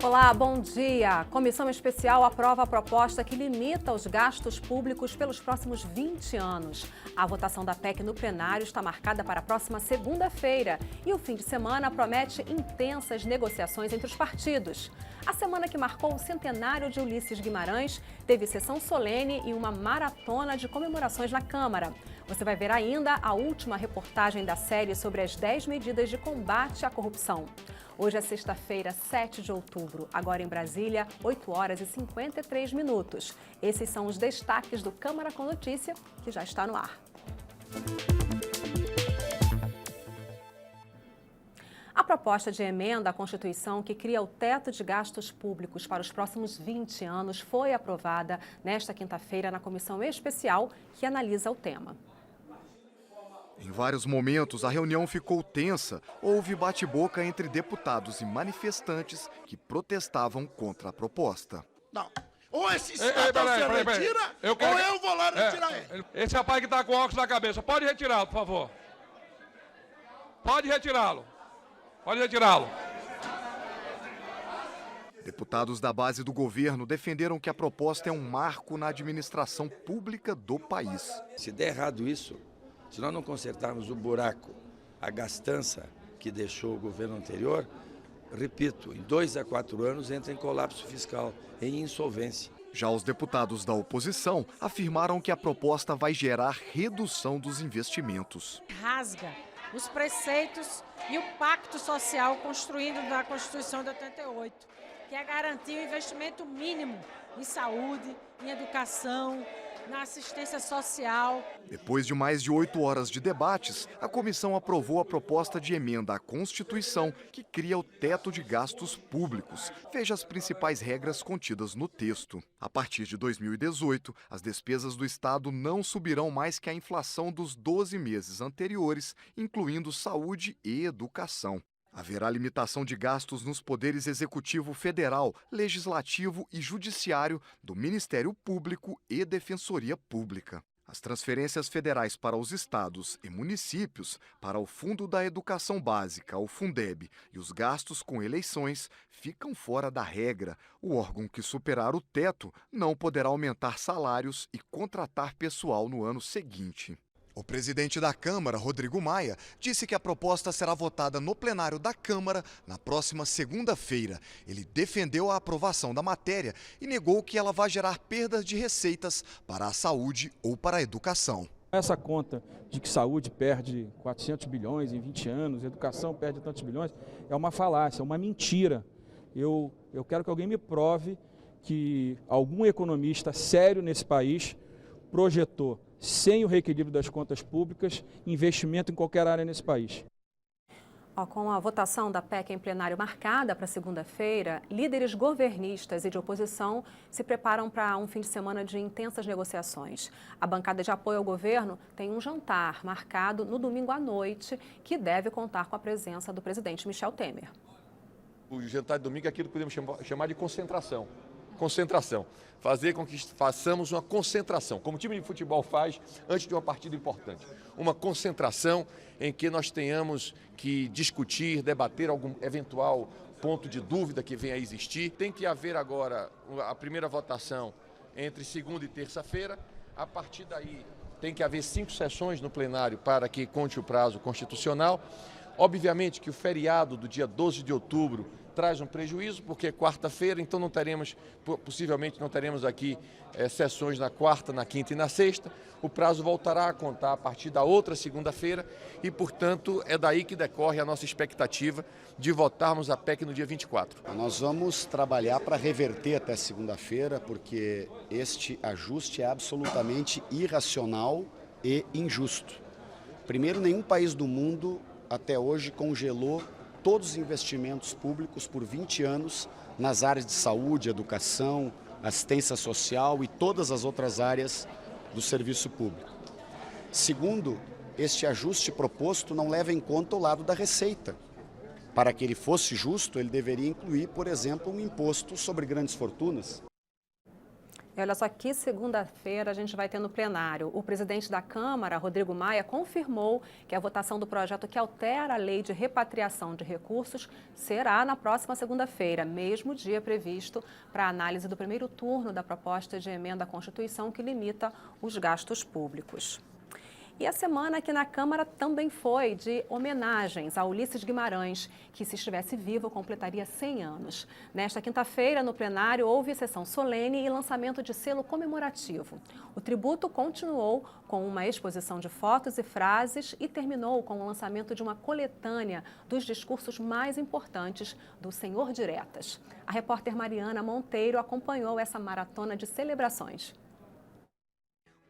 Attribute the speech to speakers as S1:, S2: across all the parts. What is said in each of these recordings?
S1: Olá, bom dia. Comissão especial aprova a proposta que limita os gastos públicos pelos próximos 20 anos. A votação da PEC no plenário está marcada para a próxima segunda-feira e o fim de semana promete intensas negociações entre os partidos. A semana que marcou o centenário de Ulisses Guimarães teve sessão solene e uma maratona de comemorações na Câmara. Você vai ver ainda a última reportagem da série sobre as 10 medidas de combate à corrupção. Hoje é sexta-feira, 7 de outubro. Agora em Brasília, 8 horas e 53 minutos. Esses são os destaques do Câmara com Notícia, que já está no ar. A proposta de emenda à Constituição que cria o teto de gastos públicos para os próximos 20 anos foi aprovada nesta quinta-feira na comissão especial que analisa o tema.
S2: Em vários momentos, a reunião ficou tensa. Houve bate-boca entre deputados e manifestantes que protestavam contra a proposta.
S3: Não. Ou esse cidadão se retira, ou eu vou lá retirar ele.
S4: Esse rapaz que está com óculos na cabeça, pode retirá-lo, por favor. Pode retirá-lo. Pode retirá-lo.
S2: Deputados da base do governo defenderam que a proposta é um marco na administração pública do país.
S5: Se der errado isso, se nós não consertarmos o buraco, a gastança que deixou o governo anterior, repito, em 2 a 4 anos entra em colapso fiscal, em insolvência.
S2: Já os deputados da oposição afirmaram que a proposta vai gerar redução dos investimentos.
S6: Rasga os preceitos e o pacto social construído na Constituição de 88, que é garantir o investimento mínimo em saúde, em educação, na assistência social.
S2: Depois de mais de 8 horas de debates, a comissão aprovou a proposta de emenda à Constituição que cria o teto de gastos públicos. Veja as principais regras contidas no texto. A partir de 2018, as despesas do Estado não subirão mais que a inflação dos 12 meses anteriores, incluindo saúde e educação. Haverá limitação de gastos nos poderes executivo federal, legislativo e judiciário, do Ministério Público e Defensoria Pública. As transferências federais para os estados e municípios, para o Fundo da Educação Básica, o Fundeb, e os gastos com eleições ficam fora da regra. O órgão que superar o teto não poderá aumentar salários e contratar pessoal no ano seguinte. O presidente da Câmara, Rodrigo Maia, disse que a proposta será votada no plenário da Câmara na próxima segunda-feira. Ele defendeu a aprovação da matéria e negou que ela vai gerar perdas de receitas para a saúde ou para a educação.
S7: Essa conta de que saúde perde 400 bilhões em 20 anos, educação perde tantos bilhões, é uma falácia, é uma mentira. Eu quero que alguém me prove que algum economista sério nesse país projetou, sem o reequilíbrio das contas públicas, investimento em qualquer área nesse país.
S1: Com a votação da PEC em plenário marcada para segunda-feira, líderes governistas e de oposição se preparam para um fim de semana de intensas negociações. A bancada de apoio ao governo tem um jantar marcado no domingo à noite, que deve contar com a presença do presidente Michel Temer.
S4: O jantar de domingo é aquilo que podemos chamar de concentração. Concentração. Fazer com que façamos uma concentração, como o time de futebol faz antes de uma partida importante. Uma concentração em que nós tenhamos que discutir, debater algum eventual ponto de dúvida que venha a existir. Tem que haver agora a primeira votação entre segunda e terça-feira. A partir daí tem que haver 5 sessões no plenário para que conte o prazo constitucional. Obviamente que o feriado do dia 12 de outubro traz um prejuízo, porque é quarta-feira, então possivelmente não teremos aqui sessões na quarta, na quinta e na sexta. O prazo voltará a contar a partir da outra segunda-feira e, portanto, é daí que decorre a nossa expectativa de votarmos a PEC no dia 24.
S8: Nós vamos trabalhar para reverter até segunda-feira, porque este ajuste é absolutamente irracional e injusto. Primeiro, nenhum país do mundo até hoje congelou todos os investimentos públicos por 20 anos nas áreas de saúde, educação, assistência social e todas as outras áreas do serviço público. Segundo, este ajuste proposto não leva em conta o lado da receita. Para que ele fosse justo, ele deveria incluir, por exemplo, um imposto sobre grandes fortunas.
S1: E olha só que segunda-feira a gente vai ter no plenário. O presidente da Câmara, Rodrigo Maia, confirmou que a votação do projeto que altera a lei de repatriação de recursos será na próxima segunda-feira, mesmo dia previsto para a análise do primeiro turno da proposta de emenda à Constituição que limita os gastos públicos. E a semana aqui na Câmara também foi de homenagens a Ulisses Guimarães, que, se estivesse vivo, completaria 100 anos. Nesta quinta-feira, no plenário, houve sessão solene e lançamento de selo comemorativo. O tributo continuou com uma exposição de fotos e frases e terminou com o lançamento de uma coletânea dos discursos mais importantes do Senhor Diretas. A repórter Mariana Monteiro acompanhou essa maratona de celebrações.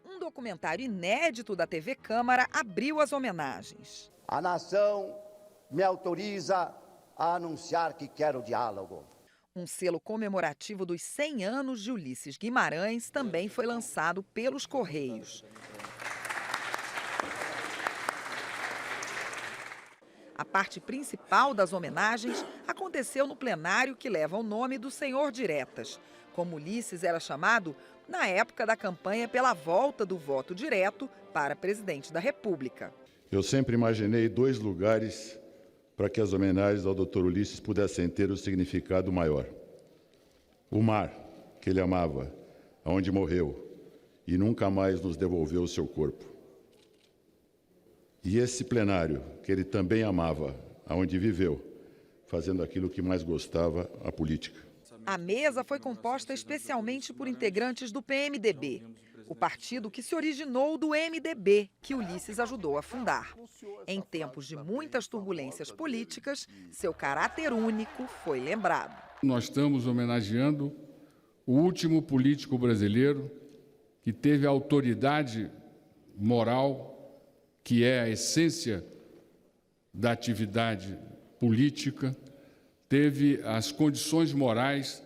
S9: Um documentário inédito da TV Câmara abriu as homenagens.
S10: A nação me autoriza a anunciar que quer o diálogo.
S9: Um selo comemorativo dos 100 anos de Ulisses Guimarães também foi lançado pelos Correios. A parte principal das homenagens aconteceu no plenário que leva o nome do Senhor Diretas, como Ulisses era chamado na época da campanha pela volta do voto direto para presidente da República.
S11: Eu sempre imaginei 2 lugares para que as homenagens ao Dr. Ulisses pudessem ter o significado maior. O mar, que ele amava, onde morreu e nunca mais nos devolveu o seu corpo. E esse plenário, que ele também amava, onde viveu, fazendo aquilo que mais gostava, a política.
S9: A mesa foi composta especialmente por integrantes do PMDB, o partido que se originou do MDB, que Ulisses ajudou a fundar. Em tempos de muitas turbulências políticas, seu caráter único foi lembrado.
S12: Nós estamos homenageando o último político brasileiro que teve a autoridade moral, que é a essência da atividade política, teve as condições morais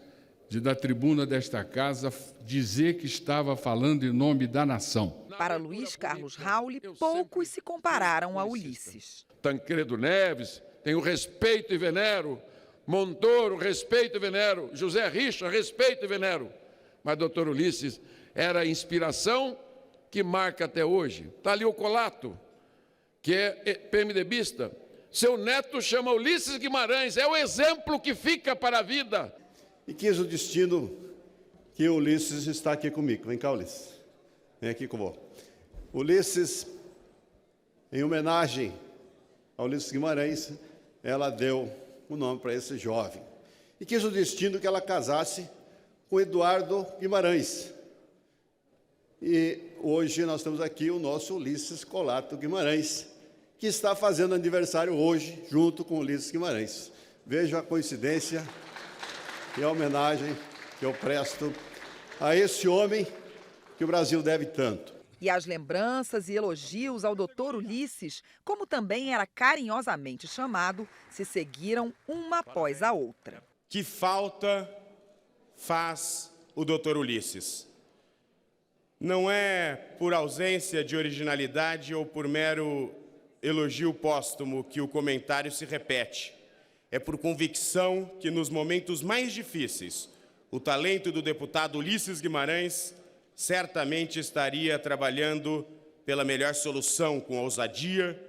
S12: de, da tribuna desta casa, dizer que estava falando em nome da nação.
S9: Para Luiz Carlos Rauli, poucos se compararam a Ulisses.
S4: Tancredo Neves, tenho respeito e venero. Montoro, respeito e venero. José Richa, respeito e venero. Mas doutor Ulisses era a inspiração que marca até hoje. Está ali o Colato, que é PMDBista. Seu neto chama Ulisses Guimarães, é o exemplo que fica para a vida.
S13: E quis o destino que Ulisses está aqui comigo. Vem cá, Ulisses. Vem aqui com vó. Ulisses, em homenagem a Ulisses Guimarães, ela deu o nome para esse jovem. E quis o destino que ela casasse com Eduardo Guimarães. E hoje nós temos aqui o nosso Ulisses Colato Guimarães, que está fazendo aniversário hoje, junto com Ulisses Guimarães. Veja a coincidência e a homenagem que eu presto a esse homem que o Brasil deve tanto.
S9: E as lembranças e elogios ao doutor Ulisses, como também era carinhosamente chamado, se seguiram uma após a outra.
S14: Que falta faz o doutor Ulisses? Não é por ausência de originalidade ou por mero elogio póstumo que o comentário se repete. É por convicção que, nos momentos mais difíceis, o talento do deputado Ulisses Guimarães certamente estaria trabalhando pela melhor solução, com ousadia,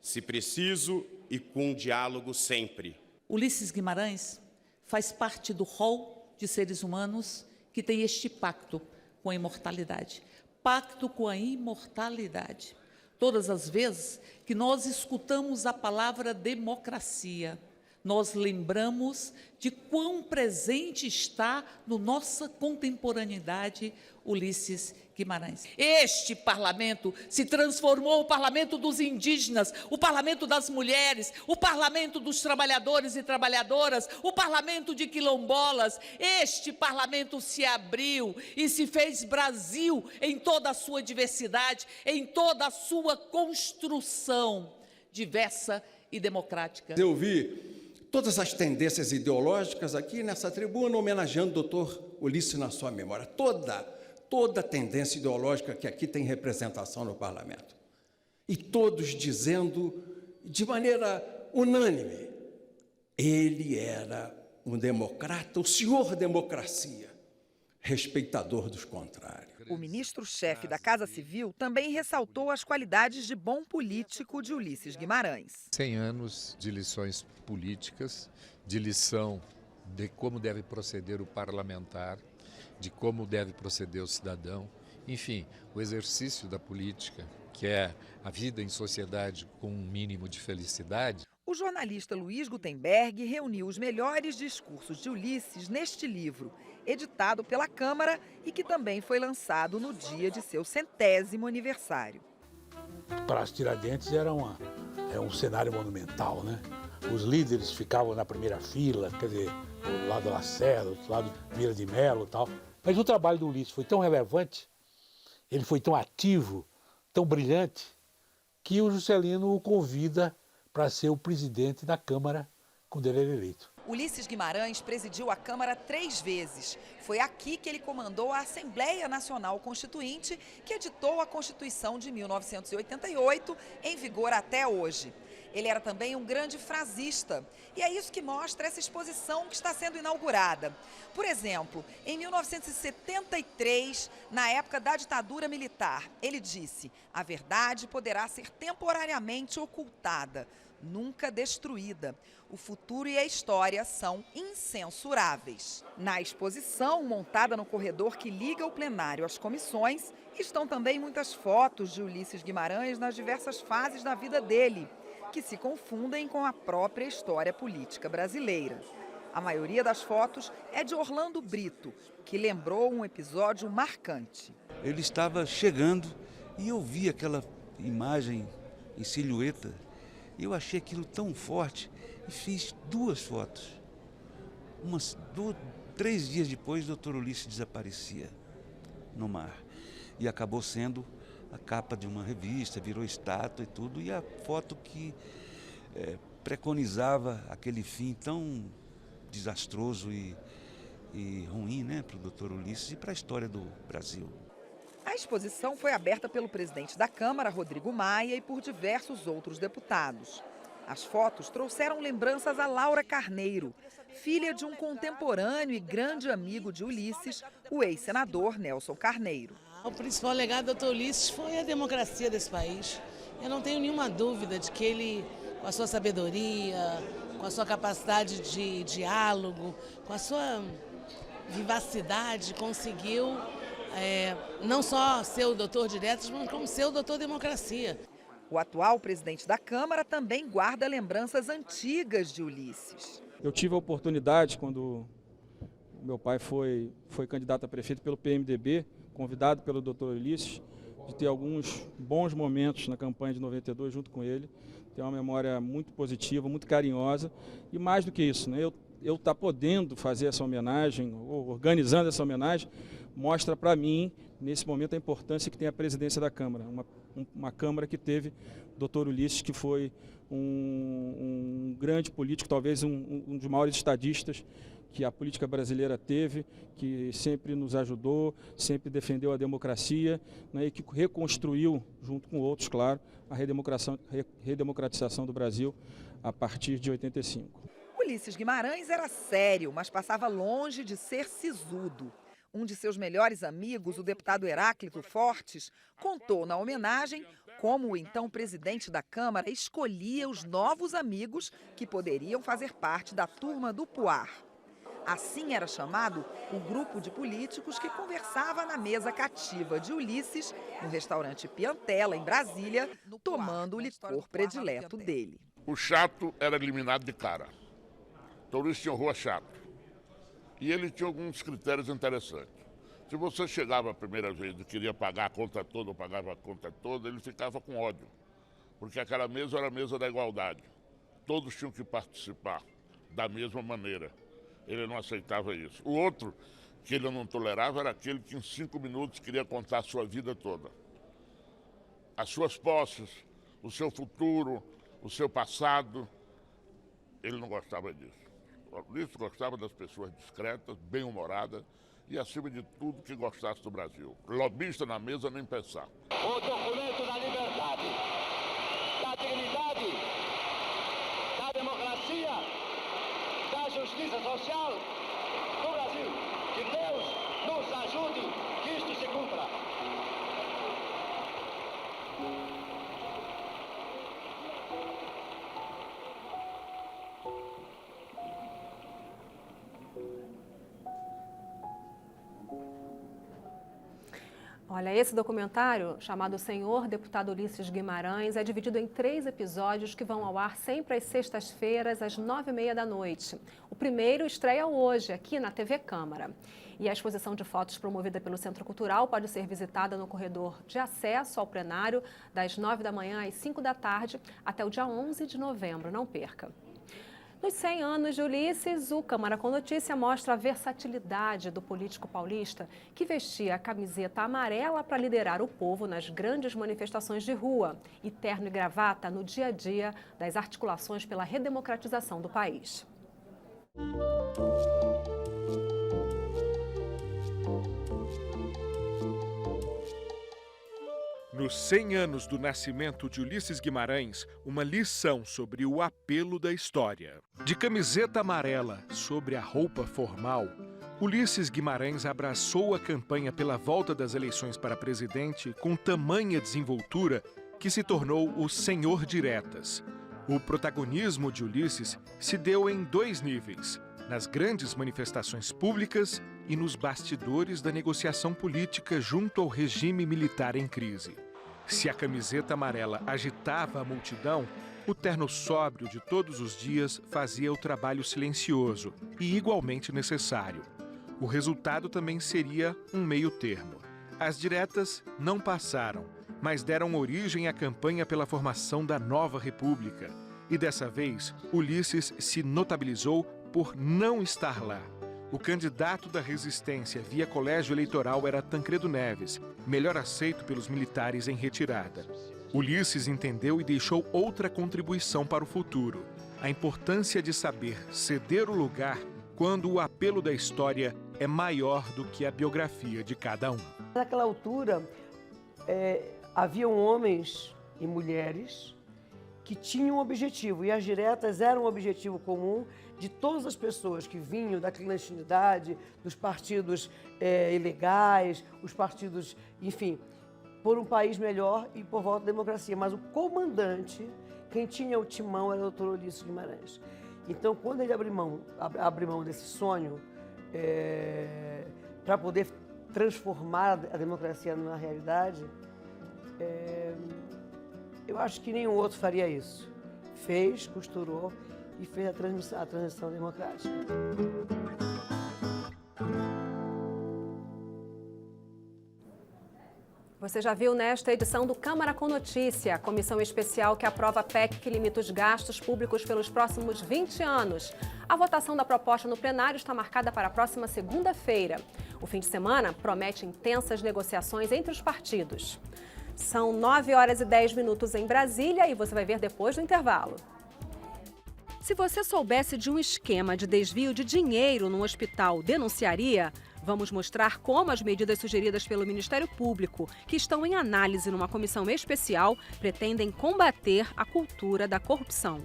S14: se preciso, e com diálogo sempre.
S15: Ulisses Guimarães faz parte do rol de seres humanos que tem este pacto com a imortalidade. Pacto com a imortalidade. Todas as vezes que nós escutamos a palavra democracia, nós lembramos de quão presente está na nossa contemporaneidade Ulisses Guimarães. Este parlamento se transformou o parlamento dos indígenas, o parlamento das mulheres, o parlamento dos trabalhadores e trabalhadoras, o parlamento de quilombolas. Este parlamento se abriu e se fez Brasil em toda a sua diversidade, em toda a sua construção diversa e democrática.
S16: Eu vi todas as tendências ideológicas aqui nessa tribuna homenageando o doutor Ulisses na sua memória. Toda tendência ideológica que aqui tem representação no parlamento. E todos dizendo, de maneira unânime, ele era um democrata, o senhor democracia, respeitador dos contrários.
S9: O ministro-chefe da Casa Civil também ressaltou as qualidades de bom político de Ulisses Guimarães.
S17: 100 anos de lições políticas, de lição de como deve proceder o parlamentar, de como deve proceder o cidadão, enfim, o exercício da política, que é a vida em sociedade com um mínimo de felicidade.
S9: O jornalista Luiz Gutenberg reuniu os melhores discursos de Ulisses neste livro, editado pela Câmara e que também foi lançado no dia de seu 100º aniversário.
S18: Para as Tiradentes era um cenário monumental, né? Os líderes ficavam na primeira fila, quer dizer, do lado da Lacerda, do lado de Vieira de Mello e tal. Mas o trabalho do Ulisses foi tão relevante, ele foi tão ativo, tão brilhante, que o Juscelino o convida para ser o presidente da Câmara quando ele era eleito.
S9: Ulisses Guimarães presidiu a Câmara 3 vezes. Foi aqui que ele comandou a Assembleia Nacional Constituinte, que editou a Constituição de 1988, em vigor até hoje. Ele era também um grande frasista, e é isso que mostra essa exposição que está sendo inaugurada. Por exemplo, em 1973, na época da ditadura militar, ele disse: "A verdade poderá ser temporariamente ocultada, nunca destruída. O futuro e a história são incensuráveis." Na exposição, montada no corredor que liga o plenário às comissões, estão também muitas fotos de Ulisses Guimarães nas diversas fases da vida dele, que se confundem com a própria história política brasileira. A maioria das fotos é de Orlando Brito, que lembrou um episódio marcante.
S19: Ele estava chegando e eu vi aquela imagem em silhueta. Eu achei aquilo tão forte e fiz 2 fotos. 3 dias depois, o doutor Ulisses desaparecia no mar. E acabou sendo a capa de uma revista, virou estátua e tudo. E a foto que preconizava aquele fim tão desastroso e ruim, né, para o doutor Ulisses e para a história do Brasil.
S9: A exposição foi aberta pelo presidente da Câmara, Rodrigo Maia, e por diversos outros deputados. As fotos trouxeram lembranças a Laura Carneiro, filha de um contemporâneo e grande amigo de Ulisses, o ex-senador Nelson Carneiro.
S20: O principal legado do Dr. Ulisses foi a democracia desse país. Eu não tenho nenhuma dúvida de que ele, com a sua sabedoria, com a sua capacidade de diálogo, com a sua vivacidade, conseguiu não só ser o doutor Diretas, mas como ser o doutor Democracia.
S9: O atual presidente da Câmara também guarda lembranças antigas de Ulisses.
S7: Eu tive a oportunidade, quando meu pai foi candidato a prefeito pelo PMDB, convidado pelo doutor Ulisses, de ter alguns bons momentos na campanha de 92 junto com ele. Tenho uma memória muito positiva, muito carinhosa, e mais do que isso, né, eu estar podendo fazer essa homenagem, ou organizando essa homenagem, mostra para mim, nesse momento, a importância que tem a presidência da Câmara. Uma Câmara que teve o doutor Ulisses, que foi um grande político, talvez um dos maiores estadistas que a política brasileira teve, que sempre nos ajudou, sempre defendeu a democracia, né, e que reconstruiu, junto com outros, claro, a redemocratização do Brasil a partir de 85.
S9: Ulisses Guimarães era sério, mas passava longe de ser sisudo. Um de seus melhores amigos, o deputado Heráclito Fortes, contou na homenagem como o então presidente da Câmara escolhia os novos amigos que poderiam fazer parte da turma do Puar. Assim era chamado o grupo de políticos que conversava na mesa cativa de Ulisses, no restaurante Piantella, em Brasília, tomando o licor predileto dele.
S3: O chato era eliminado de cara. Então Ulisses tinha horror a chato. E ele tinha alguns critérios interessantes. Se você chegava a primeira vez e queria pagar a conta toda, ou pagava a conta toda, ele ficava com ódio. Porque aquela mesa era a mesa da igualdade. Todos tinham que participar da mesma maneira. Ele não aceitava isso. O outro que ele não tolerava era aquele que em 5 minutos queria contar a sua vida toda. As suas posses, o seu futuro, o seu passado. Ele não gostava disso. O Ulisses gostava das pessoas discretas, bem-humoradas e, acima de tudo, que gostasse do Brasil. Lobista na mesa, nem pensar.
S21: O documento da liberdade, da dignidade, da democracia, da justiça social do Brasil. Que Deus nos ajude.
S1: Olha, esse documentário, chamado Senhor Deputado Ulisses Guimarães, é dividido em 3 episódios que vão ao ar sempre às sextas-feiras, às 9h30 da noite. O primeiro estreia hoje, aqui na TV Câmara. E a exposição de fotos promovida pelo Centro Cultural pode ser visitada no corredor de acesso ao plenário, das 9 da manhã às 5 da tarde, até o dia 11 de novembro. Não perca! Nos 100 anos de Ulisses, o Câmara com Notícia mostra a versatilidade do político paulista que vestia a camiseta amarela para liderar o povo nas grandes manifestações de rua e terno e gravata no dia a dia das articulações pela redemocratização do país.
S5: Nos 100 anos do nascimento de Ulisses Guimarães, uma lição sobre o apelo da história. De camiseta amarela sobre a roupa formal, Ulisses Guimarães abraçou a campanha pela volta das eleições para presidente com tamanha desenvoltura que se tornou o Senhor Diretas. O protagonismo de Ulisses se deu em 2 níveis: nas grandes manifestações públicas e nos bastidores da negociação política junto ao regime militar em crise. Se a camiseta amarela agitava a multidão, o terno sóbrio de todos os dias fazia o trabalho silencioso e igualmente necessário. O resultado também seria um meio termo. As diretas não passaram, mas deram origem à campanha pela formação da nova república. E dessa vez, Ulisses se notabilizou por não estar lá. O candidato da resistência via colégio eleitoral era Tancredo Neves, melhor aceito pelos militares em retirada. Ulisses entendeu e deixou outra contribuição para o futuro: a importância de saber ceder o lugar quando o apelo da história é maior do que a biografia de cada um.
S22: Naquela altura, haviam homens e mulheres que tinham um objetivo, e as diretas eram um objetivo comum de todas as pessoas que vinham da clandestinidade, dos partidos ilegais, os partidos, enfim, por um país melhor e por volta da democracia. Mas o comandante, quem tinha o timão, era o Dr. Ulisses Guimarães. Então, quando ele abre mão desse sonho para poder transformar a democracia numa realidade, eu acho que nenhum outro faria isso. Fez, costurou e fez a transição democrática.
S1: Você já viu nesta edição do Câmara com Notícia, a comissão especial que aprova a PEC que limita os gastos públicos pelos próximos 20 anos. A votação da proposta no plenário está marcada para a próxima segunda-feira. O fim de semana promete intensas negociações entre os partidos. São 9h10 em Brasília e você vai ver depois do intervalo. Se você soubesse de um esquema de desvio de dinheiro num hospital, denunciaria? Vamos mostrar como as medidas sugeridas pelo Ministério Público, que estão em análise numa comissão especial, pretendem combater a cultura da corrupção.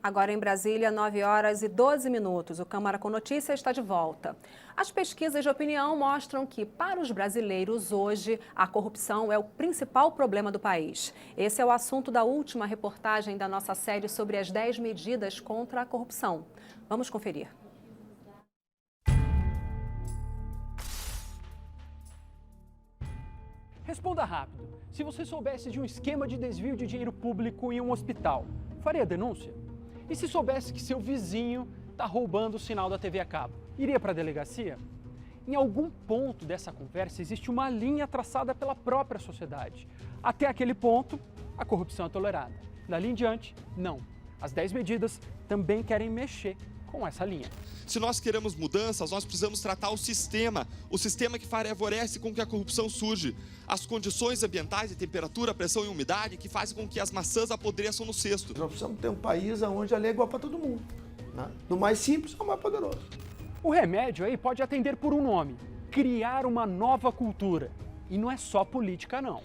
S1: Agora em Brasília, 9h12. O Câmara com Notícia está de volta. As pesquisas de opinião mostram que, para os brasileiros, hoje, a corrupção é o principal problema do país. Esse é o assunto da última reportagem da nossa série sobre as 10 medidas contra a corrupção. Vamos conferir.
S23: Responda rápido. Se você soubesse de um esquema de desvio de dinheiro público em um hospital, faria denúncia? E se soubesse que seu vizinho está roubando o sinal da TV a cabo, iria para a delegacia? Em algum ponto dessa conversa existe uma linha traçada pela própria sociedade. Até aquele ponto, a corrupção é tolerada. Dali em diante, não. As 10 medidas também querem mexer com essa linha.
S24: Se nós queremos mudanças, nós precisamos tratar o sistema que favorece com que a corrupção surge, as condições ambientais de temperatura, pressão e umidade que fazem com que as maçãs apodreçam no cesto.
S25: Nós precisamos ter um país onde a lei é igual para todo mundo, né? Do mais simples ao mais poderoso.
S23: O remédio aí pode atender por um nome: criar uma nova cultura. E não é só política, não.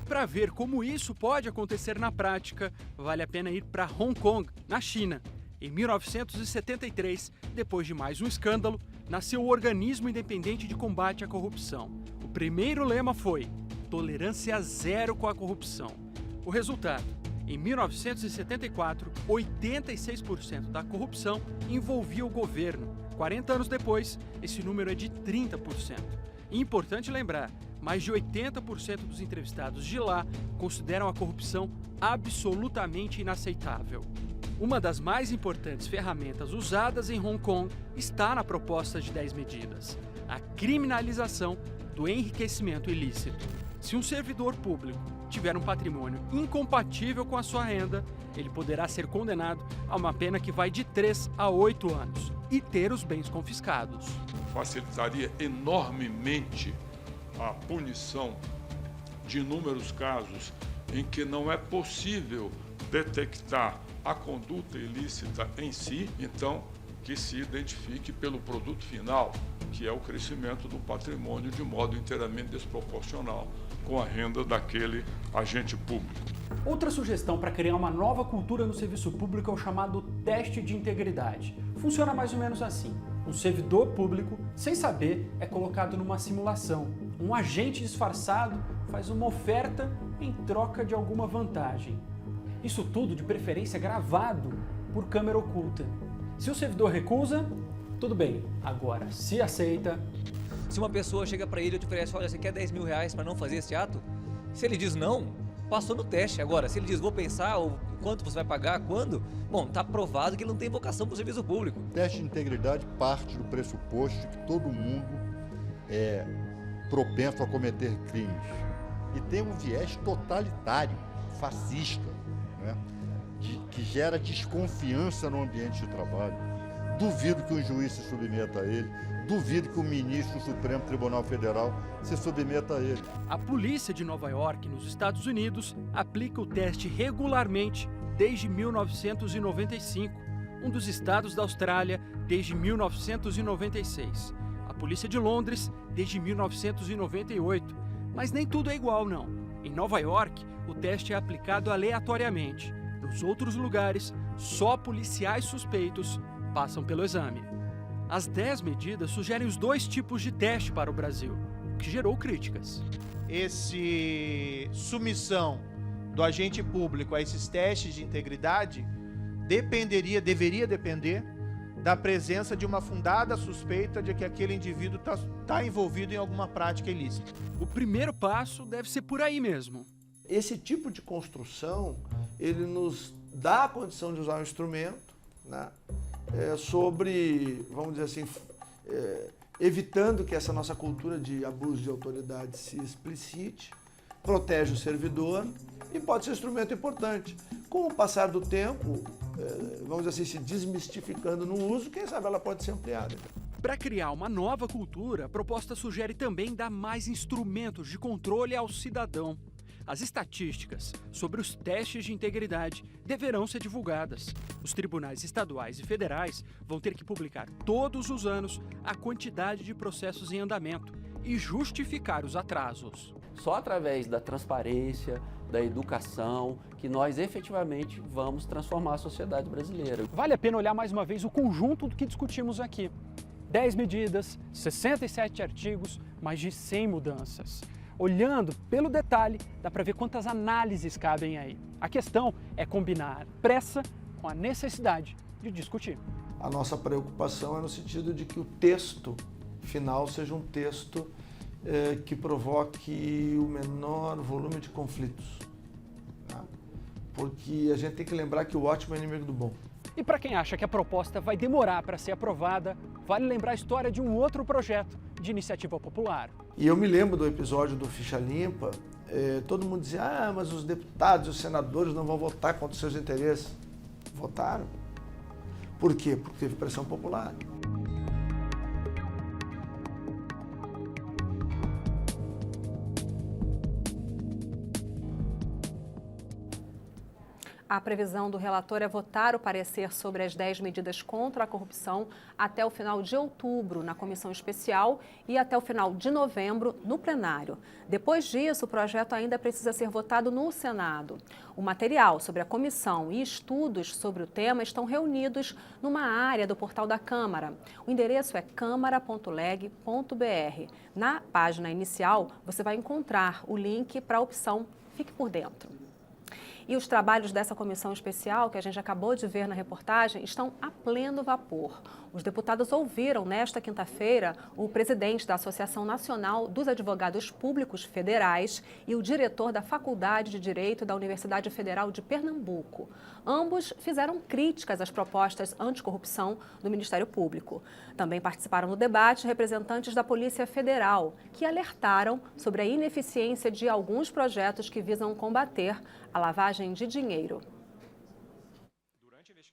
S23: Para ver como isso pode acontecer na prática, vale a pena ir para Hong Kong, na China. Em 1973, depois de mais um escândalo, nasceu o Organismo Independente de Combate à Corrupção. O O primeiro lema foi: tolerância zero com a corrupção. O resultado: Em 1974, 86% da corrupção envolvia o governo. 40 anos depois, esse número é de 30%. E importante lembrar, mais de 80% dos entrevistados de lá consideram a corrupção absolutamente inaceitável. Uma das mais importantes ferramentas usadas em Hong Kong está na proposta de 10 medidas: a criminalização do enriquecimento ilícito. Se um servidor público tiver um patrimônio incompatível com a sua renda, ele poderá ser condenado a uma pena que vai de 3 a 8 anos e ter os bens confiscados.
S2: Facilitaria enormemente a punição de inúmeros casos em que não é possível detectar a conduta ilícita em si, então que se identifique pelo produto final, que é o crescimento do patrimônio de modo inteiramente desproporcional com a renda daquele agente público.
S23: Outra sugestão para criar uma nova cultura no serviço público é o chamado teste de integridade. Funciona mais ou menos assim: um servidor público, sem saber, é colocado numa simulação. Um agente disfarçado faz uma oferta em troca de alguma vantagem. Isso tudo, de preferência, gravado por câmera oculta. Se o servidor recusa, tudo bem. Agora, se aceita...
S6: Se uma pessoa chega para ele e te oferece, olha, você quer 10 mil reais para não fazer esse ato? Se ele diz não, passou no teste. Agora, se ele diz, vou pensar, ou quanto você vai pagar, quando? Bom, está provado que ele não tem vocação para o serviço público.
S8: O teste de integridade parte do pressuposto de que todo mundo é propenso a cometer crimes. E tem um viés totalitário, fascista, né? Que gera desconfiança no ambiente de trabalho. Duvido que um juiz se submeta a ele, duvido que o ministro do Supremo Tribunal Federal se submeta a ele.
S23: A polícia de Nova York, nos Estados Unidos, aplica o teste regularmente desde 1995, um dos estados da Austrália desde 1996, a polícia de Londres desde 1998, mas nem tudo é igual, não. Em Nova York, o teste é aplicado aleatoriamente. Nos outros lugares, só policiais suspeitos passam pelo exame. As 10 medidas sugerem os 2 tipos de teste para o Brasil, o que gerou críticas.
S10: Submissão do agente público a esses testes de integridade deveria depender da presença de uma fundada suspeita de que aquele indivíduo está envolvido em alguma prática ilícita.
S23: O primeiro passo deve ser por aí mesmo.
S25: Esse tipo de construção, ele nos dá a condição de usar um instrumento, né, sobre, vamos dizer assim, evitando que essa nossa cultura de abuso de autoridade se explicite, protege o servidor e pode ser um instrumento importante. Com o passar do tempo, vamos dizer assim, se desmistificando no uso, quem sabe ela pode ser ampliada.
S23: Para criar uma nova cultura, a proposta sugere também dar mais instrumentos de controle ao cidadão. As estatísticas sobre os testes de integridade deverão ser divulgadas. Os tribunais estaduais e federais vão ter que publicar todos os anos a quantidade de processos em andamento e justificar os atrasos.
S11: Só através da transparência, da educação, que nós efetivamente vamos transformar a sociedade brasileira.
S23: Vale a pena olhar mais uma vez o conjunto do que discutimos aqui. 10 medidas, 67 artigos, mais de 100 mudanças. Olhando pelo detalhe, dá para ver quantas análises cabem aí. A questão é combinar pressa com a necessidade de discutir.
S25: A nossa preocupação é no sentido de que o texto final seja um texto que provoque o menor volume de conflitos. Tá? Porque a gente tem que lembrar que o ótimo é inimigo do bom.
S23: E para quem acha que a proposta vai demorar para ser aprovada, vale lembrar a história de um outro projeto de iniciativa popular.
S25: E eu me lembro do episódio do Ficha Limpa, todo mundo dizia, mas os deputados e os senadores não vão votar contra os seus interesses. Votaram. Por quê? Porque teve pressão popular.
S1: A previsão do relator é votar o parecer sobre as 10 medidas contra a corrupção até o final de outubro na comissão especial e até o final de novembro no plenário. Depois disso, o projeto ainda precisa ser votado no Senado. O material sobre a comissão e estudos sobre o tema estão reunidos numa área do portal da Câmara. O endereço é câmara.leg.br. Na página inicial, você vai encontrar o link para a opção Fique por Dentro. E os trabalhos dessa comissão especial, que a gente acabou de ver na reportagem, estão a pleno vapor. Os deputados ouviram nesta quinta-feira o presidente da Associação Nacional dos Advogados Públicos Federais e o diretor da Faculdade de Direito da Universidade Federal de Pernambuco. Ambos fizeram críticas às propostas anticorrupção do Ministério Público. Também participaram no debate representantes da Polícia Federal, que alertaram sobre a ineficiência de alguns projetos que visam combater a lavagem de dinheiro.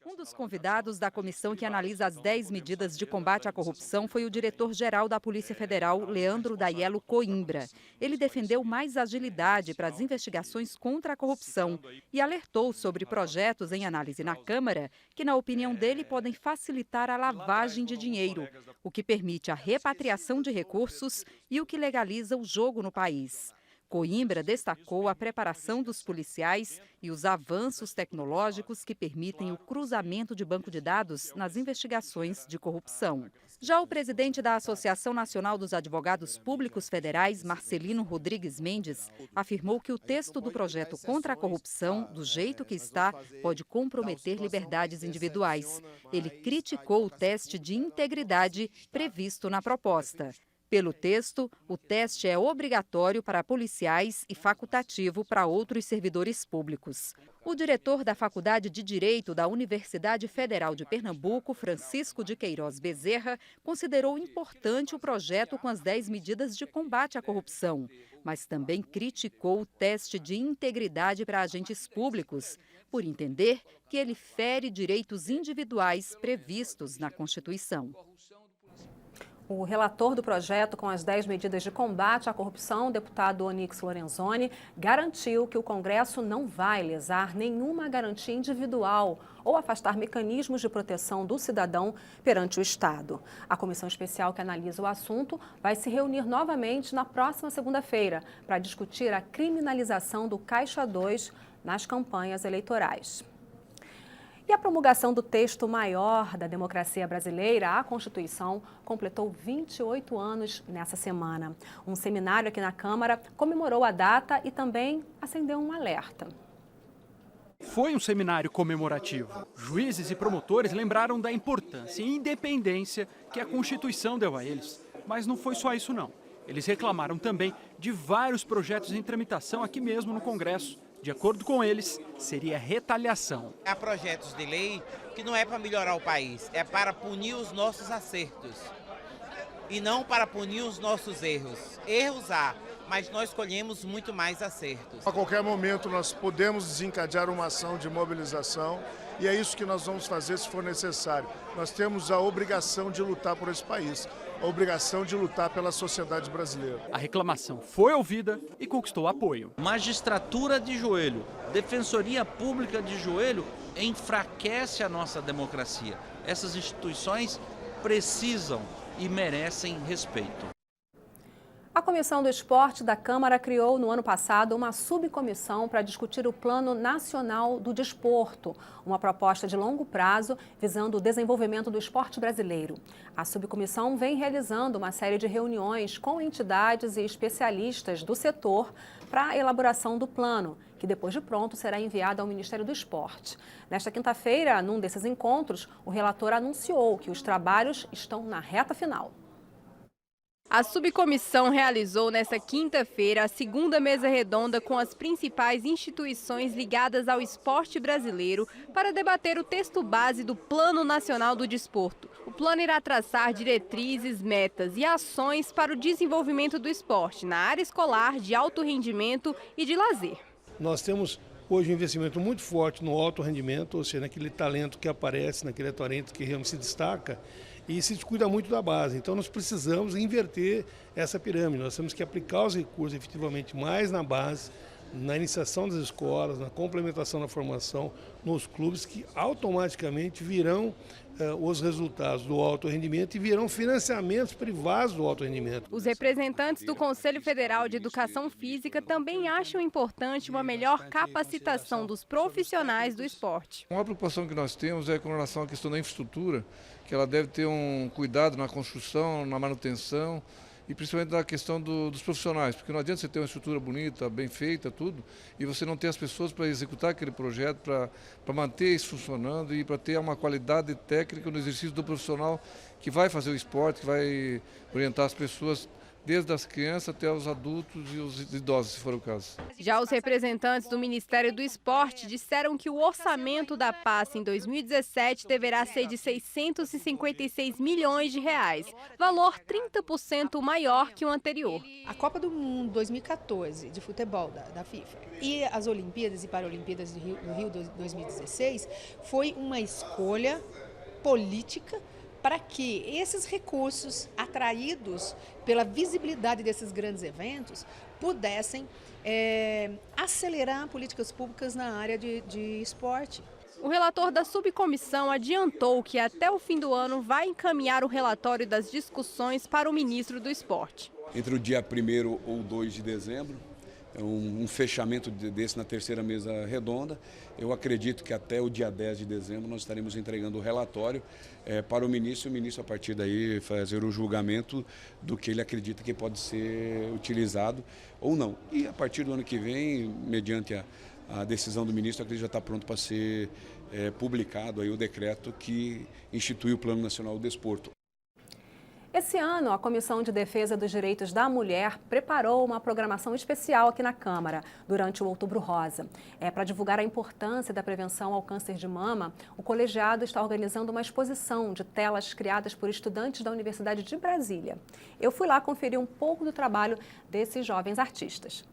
S4: Um dos convidados da comissão que analisa as 10 medidas de combate à corrupção foi o diretor-geral da Polícia Federal, Leandro Daiello Coimbra. Ele defendeu mais agilidade para as investigações contra a corrupção e alertou sobre projetos em análise na Câmara que, na opinião dele, podem facilitar a lavagem de dinheiro, o que permite a repatriação de recursos e o que legaliza o jogo no país. Coimbra destacou a preparação dos policiais e os avanços tecnológicos que permitem o cruzamento de banco de dados nas investigações de corrupção. Já o presidente da Associação Nacional dos Advogados Públicos Federais, Marcelino Rodrigues Mendes, afirmou que o texto do projeto contra a corrupção, do jeito que está, pode comprometer liberdades individuais. Ele criticou o teste de integridade previsto na proposta. Pelo texto, o teste é obrigatório para policiais e facultativo para outros servidores públicos. O diretor da Faculdade de Direito da Universidade Federal de Pernambuco, Francisco de Queiroz Bezerra, considerou importante o projeto com as 10 medidas de combate à corrupção, mas também criticou o teste de integridade para agentes públicos, por entender que ele fere direitos individuais previstos na Constituição.
S1: O relator do projeto com as 10 medidas de combate à corrupção, deputado Onyx Lorenzoni, garantiu que o Congresso não vai lesar nenhuma garantia individual ou afastar mecanismos de proteção do cidadão perante o Estado. A comissão especial que analisa o assunto vai se reunir novamente na próxima segunda-feira para discutir a criminalização do Caixa 2 nas campanhas eleitorais. E a promulgação do texto maior da democracia brasileira, a Constituição, completou 28 anos nessa semana. Um seminário aqui na Câmara comemorou a data e também acendeu um alerta.
S23: Foi um seminário comemorativo. Juízes e promotores lembraram da importância e independência que a Constituição deu a eles. Mas não foi só isso, não. Eles reclamaram também de vários projetos em tramitação aqui mesmo no Congresso. De acordo com eles, seria retaliação.
S12: Há projetos de lei que não é para melhorar o país, é para punir os nossos acertos e não para punir os nossos erros. Erros há, mas nós escolhemos muito mais acertos.
S13: A qualquer momento nós podemos desencadear uma ação de mobilização e é isso que nós vamos fazer se for necessário. Nós temos a obrigação de lutar por esse país, a obrigação de lutar pela sociedade brasileira.
S23: A reclamação foi ouvida e conquistou apoio.
S14: Magistratura de joelho, defensoria pública de joelho enfraquece a nossa democracia. Essas instituições precisam e merecem respeito.
S1: A Comissão do Esporte da Câmara criou no ano passado uma subcomissão para discutir o Plano Nacional do Desporto, uma proposta de longo prazo visando o desenvolvimento do esporte brasileiro. A subcomissão vem realizando uma série de reuniões com entidades e especialistas do setor para a elaboração do plano, que depois de pronto será enviado ao Ministério do Esporte. Nesta quinta-feira, num desses encontros, o relator anunciou que os trabalhos estão na reta final.
S15: A subcomissão realizou nesta quinta-feira a segunda mesa redonda com as principais instituições ligadas ao esporte brasileiro para debater o texto base do Plano Nacional do Desporto. O plano irá traçar diretrizes, metas e ações para o desenvolvimento do esporte na área escolar, de alto rendimento e de lazer.
S26: Nós temos hoje um investimento muito forte no alto rendimento, ou seja, naquele talento que aparece, naquele talento que realmente se destaca, e se descuida muito da base. Então nós precisamos inverter essa pirâmide, nós temos que aplicar os recursos efetivamente mais na base, na iniciação das escolas, na complementação da formação, nos clubes que automaticamente virão os resultados do alto rendimento e virão financiamentos privados do alto rendimento.
S15: Os representantes do Conselho Federal de Educação Física também acham importante uma melhor capacitação dos profissionais do esporte.
S27: Uma preocupação que nós temos é com relação à questão da infraestrutura, que ela deve ter um cuidado na construção, na manutenção e principalmente da questão dos profissionais, porque não adianta você ter uma estrutura bonita, bem feita, tudo, e você não ter as pessoas para executar aquele projeto, para manter isso funcionando e para ter uma qualidade técnica no exercício do profissional que vai fazer o esporte, que vai orientar as pessoas, desde as crianças até os adultos e os idosos, se for o caso.
S15: Já os representantes do Ministério do Esporte disseram que o orçamento da pasta em 2017 deverá ser de 656 milhões de reais, valor 30% maior que o anterior.
S7: A Copa do Mundo 2014 de futebol da FIFA e as Olimpíadas e Paralimpíadas do Rio 2016 foi uma escolha política para que esses recursos atraídos pela visibilidade desses grandes eventos pudessem acelerar políticas públicas na área de esporte.
S15: O relator da subcomissão adiantou que até o fim do ano vai encaminhar o relatório das discussões para o ministro do Esporte.
S9: Entre o dia 1º ou 2 de dezembro, um fechamento desse na terceira mesa redonda. Eu acredito que até o dia 10 de dezembro nós estaremos entregando o relatório para o ministro, e o ministro, a partir daí, fazer o julgamento do que ele acredita que pode ser utilizado ou não. E a partir do ano que vem, mediante a decisão do ministro, acredito que já está pronto para ser publicado aí o decreto que institui o Plano Nacional do Desporto.
S1: Esse ano, a Comissão de Defesa dos Direitos da Mulher preparou uma programação especial aqui na Câmara, durante o Outubro Rosa. Para divulgar a importância da prevenção ao câncer de mama, o colegiado está organizando uma exposição de telas criadas por estudantes da Universidade de Brasília. Eu fui lá conferir um pouco do trabalho desses jovens artistas.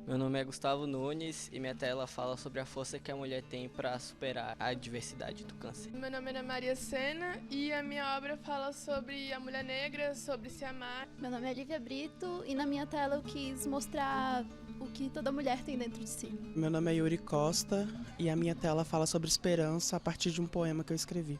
S16: Meu nome é Gustavo Nunes e minha tela fala sobre a força que a mulher tem para superar a adversidade do câncer.
S17: Meu nome é Maria Sena e a minha obra fala sobre a mulher negra, sobre se amar.
S18: Meu nome é Lívia Brito e na minha tela eu quis mostrar o que toda mulher tem dentro de si.
S19: Meu nome é Yuri Costa e a minha tela fala sobre esperança a partir de um poema que eu escrevi.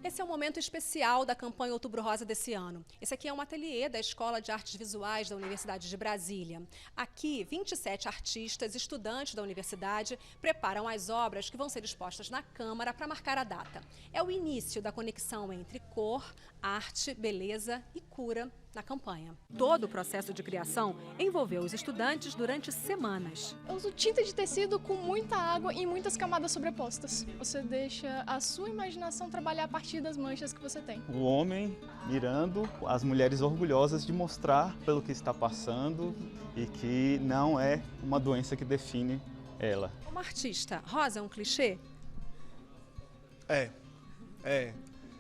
S1: Esse é um momento especial da campanha Outubro Rosa desse ano. Esse aqui é um ateliê da Escola de Artes Visuais da Universidade de Brasília. Aqui, 27 artistas, estudantes da universidade, preparam as obras que vão ser expostas na Câmara para marcar a data. É o início da conexão entre cor, arte, beleza e cura na campanha. Todo o processo de criação envolveu os estudantes durante semanas.
S17: Eu uso tinta de tecido com muita água e muitas camadas sobrepostas. Você deixa a sua imaginação trabalhar a partir das manchas que você tem.
S20: O homem mirando, as mulheres orgulhosas de mostrar pelo que está passando e que não é uma doença que define ela.
S1: Como artista, rosa é um clichê?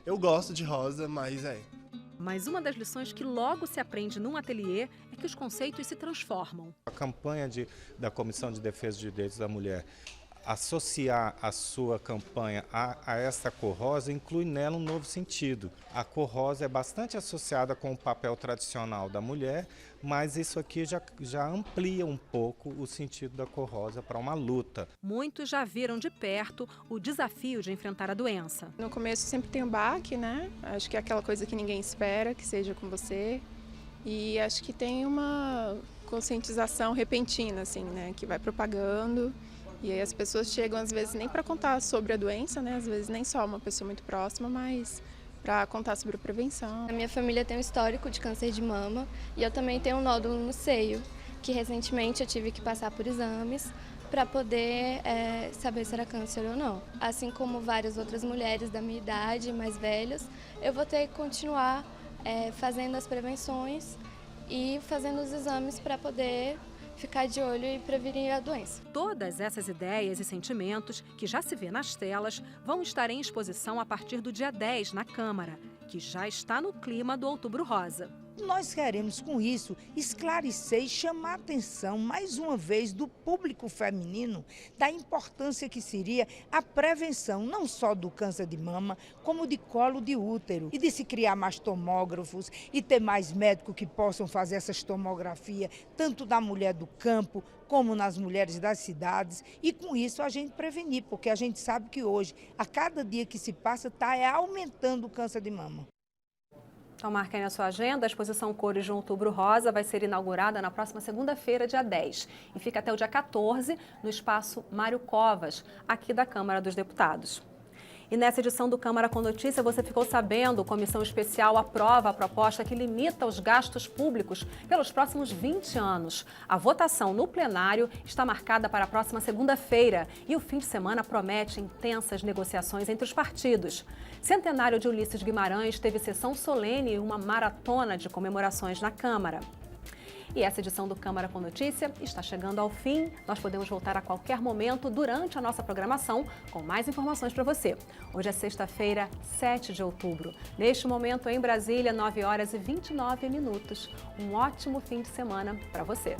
S28: Eu gosto de rosa, mas
S1: Mas uma das lições que logo se aprende num ateliê é que os conceitos se transformam.
S29: A campanha da Comissão de Defesa dos Direitos da Mulher, associar a sua campanha a essa cor rosa inclui nela um novo sentido. A cor rosa é bastante associada com o papel tradicional da mulher, mas isso aqui já amplia um pouco o sentido da cor rosa para uma luta.
S1: Muitos já viram de perto o desafio de enfrentar a doença.
S17: No começo sempre tem um baque, né? Acho que é aquela coisa que ninguém espera que seja com você. E acho que tem uma conscientização repentina, assim, né? Que vai propagando. E aí as pessoas chegam, às vezes, nem para contar sobre a doença, né? Às vezes nem só uma pessoa muito próxima, mas para contar sobre a prevenção.
S18: A minha família tem um histórico de câncer de mama e eu também tenho um nódulo no seio, que recentemente eu tive que passar por exames para poder saber se era câncer ou não. Assim como várias outras mulheres da minha idade, mais velhas, eu vou ter que continuar fazendo as prevenções e fazendo os exames para poder ficar de olho e prevenir a doença.
S1: Todas essas ideias e sentimentos que já se vê nas telas vão estar em exposição a partir do dia 10 na Câmara, que já está no clima do Outubro Rosa.
S30: Nós queremos, com isso, esclarecer e chamar a atenção, mais uma vez, do público feminino, da importância que seria a prevenção, não só do câncer de mama, como de colo de útero, e de se criar mais tomógrafos e ter mais médicos que possam fazer essas tomografias, tanto da mulher do campo, como nas mulheres das cidades, e com isso a gente prevenir, porque a gente sabe que hoje, a cada dia que se passa, está aumentando o câncer de mama.
S1: Então marque aí na sua agenda, a exposição Cores de Outubro Rosa vai ser inaugurada na próxima segunda-feira, dia 10, e fica até o dia 14 no espaço Mário Covas, aqui da Câmara dos Deputados. E nessa edição do Câmara com Notícia, você ficou sabendo, Comissão Especial aprova a proposta que limita os gastos públicos pelos próximos 20 anos. A votação no plenário está marcada para a próxima segunda-feira e o fim de semana promete intensas negociações entre os partidos. Centenário de Ulisses Guimarães teve sessão solene e uma maratona de comemorações na Câmara. E essa edição do Câmara com Notícia está chegando ao fim. Nós podemos voltar a qualquer momento durante a nossa programação com mais informações para você. Hoje é sexta-feira, 7 de outubro. Neste momento, em Brasília, 9h29. Um ótimo fim de semana para você.